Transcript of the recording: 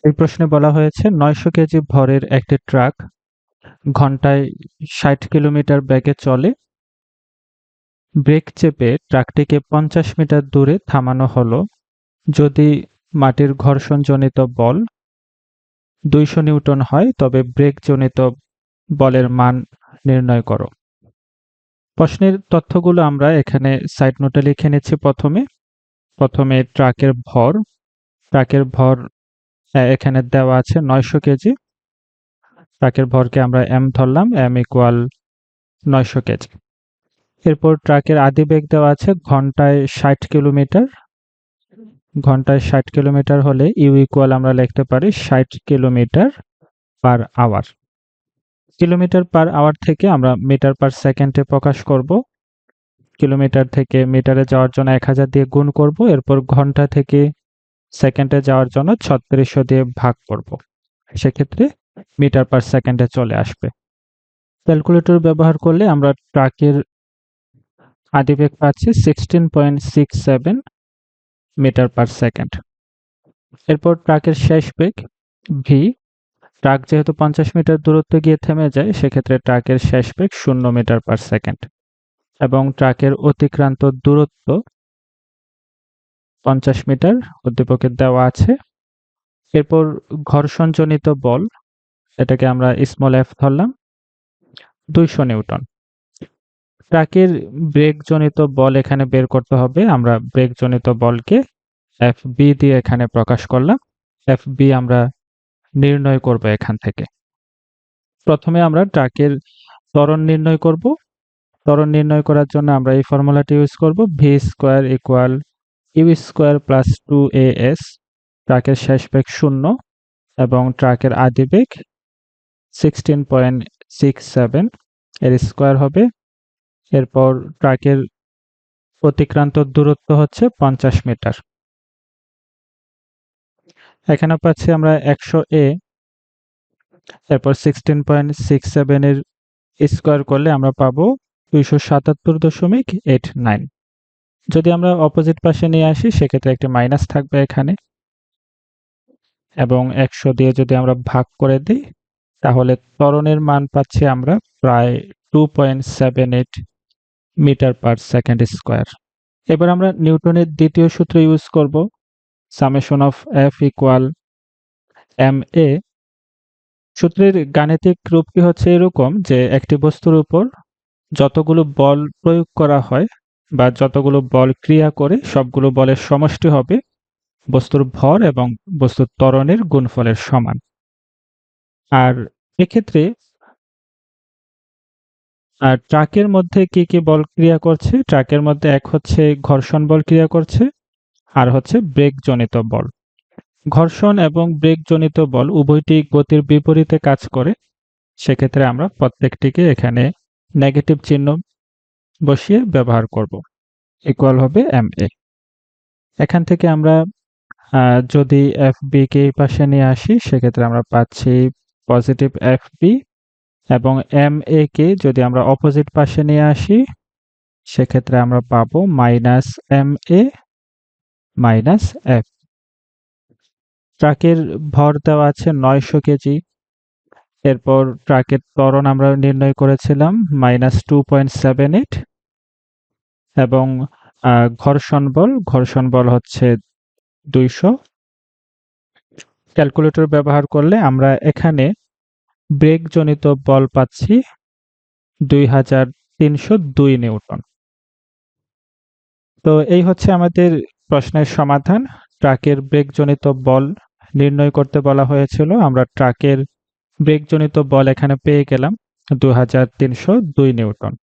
এই প্রশ্নে বলা হয়েছে ৯০০ কেজি ভরের একটি ট্রাক ঘন্টায় ৬০ কিলোমিটার বেগে চলে। ব্রেক চেপে ট্রাকটিকে ৫০ মিটার দূরে থামানো হলো যদি মাটির ঘর্ষণজনিত বল ২০০ নিউটন হয় তবে ব্রেকজনিত বলের মান নির্ণয় করো। প্রশ্নের তথ্যগুলো আমরা এখানে সাইড নোটে লিখে নিচ্ছি। প্রথমে ট্রাকের ভর এখানে দেওয়া আছে ৯০০ কেজি। ট্রাকের ভরকে আমরা m ধরলাম, m ইকুয়াল ৯০০ কেজি। এরপর ট্রাকের আদিবেগ দেওয়া আছে ঘন্টায় ৬০ কিলোমিটার। ঘন্টায় ৬০ কিলোমিটার হলে u ইকুয়াল আমরা লিখতে পারি ৬০ kilometre per hour. Kilometre per hour থেকে আমরা মিটার পার সেকেন্ডে প্রকাশ করব। কিলোমিটার থেকে মিটারে যাওয়ার জন্য ১০০০ দিয়ে গুণ করব, এরপর ঘন্টা থেকে সেকেন্ডে যাওয়ার জন্য ৩৬০০ দিয়ে ভাগ করব। সেক্ষেত্রে মিটার পার সেকেন্ডে চলে আসবে। ক্যালকুলেটর ব্যবহার করলে আমরা ট্রাকের আদিবেগ পাচ্ছি 16.67 মিটার পার সেকেন্ড। এরপর ট্রাকের শেষ বেগ v। ট্রাক যেহেতু ৫০ মিটার দূরত্বে গিয়ে থেমে যায়, সেক্ষেত্রে ট্রাকের শেষ বেগ 0 মিটার পার সেকেন্ড এবং ট্রাকের অতিক্রান্ত দূরত্ব ৫০ মিটার উদ্দীপকে দেওয়া আছে। এরপর ঘর্ষণজনিত বল, এটাকে আমরা স্মল f ধরলাম, ২০০ নিউটন। ট্রাকের ব্রেকজনিত বল এখানে বের করতে হবে। আমরা ব্রেকজনিত বলকে Fb দিয়ে এখানে প্রকাশ করলাম। Fb আমরা নির্ণয় করব এখান থেকে। প্রথমে আমরা ট্রাকের ত্বরণ নির্ণয় করব। ত্বরণ নির্ণয় করার জন্য আমরা এই ফর্মুলাটি ইউজ করব, v square equal u square plus 2as। ট্রাকের শেষ বেগ 0 এবং ট্রাকের আদিবেগ 16.67 এর স্কয়ার হবে। এরপর ট্রাকের অতিক্রান্ত দূরত্ব হচ্ছে ৫০ মিটার। এখানে পাচ্ছি আমরা 100a, এরপর 16.67 এর স্কয়ার করলে আমরা পাবো 277.89। যদি আমরা অপোজিট পাশে নিয়ে আসি সেক্ষেত্রে একটি মাইনাস থাকবে এখানে, এবং 100 দিয়ে যদি আমরা ভাগ করে দিই তাহলে ত্বরণের মান পাচ্ছি আমরা প্রায় 2.78 মিটার পার সেকেন্ড স্কয়ার। এবার আমরা নিউটনের দ্বিতীয় সূত্র ইউজ করব, summation of F equal ma। সূত্রের গাণিতিক রূপটি হচ্ছে এরকম যে একটি বস্তুর উপর যতগুলো বল প্রয়োগ করা হয় বা যতগুলো বল ক্রিয়া করে সবগুলো বলের সমষ্টি হবে বস্তুর ভর এবং বস্তুর ত্বরণের গুণফলের সমান। আর এক্ষেত্রে ট্রাকের মধ্যে কি কি বল ক্রিয়া করছে? ট্রাকের মধ্যে এক হচ্ছে ঘর্ষণ বল ক্রিয়া করছে, আর হচ্ছে ব্রেকজনিত বল। ঘর্ষণ এবং ব্রেকজনিত বল উভয়টি গতির বিপরীতে কাজ করে। সেক্ষেত্রে আমরা প্রত্যেকটিকে এখানে নেগেটিভ চিহ্ন বসিয়ে ব্যবহার করব। ইকুয়াল হবে ma। এখান থেকে আমরা যদি FB কে এই পাশে নিয়ে আসি সেক্ষেত্রে আমরা পাচ্ছি পজিটিভ FB, এবং ma কে যদি আমরা অপোজিট পাশে নিয়ে আসি সেক্ষেত্রে আমরা পাবো মাইনাস ma মাইনাস f। ট্রাকের ভর দেওয়া আছে ৯০০ কেজি। এরপর ট্রাকের ত্বরণ আমরা নির্ণয় করেছিলাম -2.78, এবং ঘর্ষণ বল হচ্ছে ২০০। ক্যালকুলেটর ব্যবহার করলে আমরা এখানে ব্রেকজনিত বল পাচ্ছি ২৩০২ নিউটন। তো এই হচ্ছে আমাদের প্রশ্নের সমাধান। ট্রাকের ব্রেকজনিত বল নির্ণয় করতে বলা হয়েছিল। আমরা ট্রাকের ব্রেকজনিত বল এখানে পেয়ে গেলাম ২৩০২ নিউটন।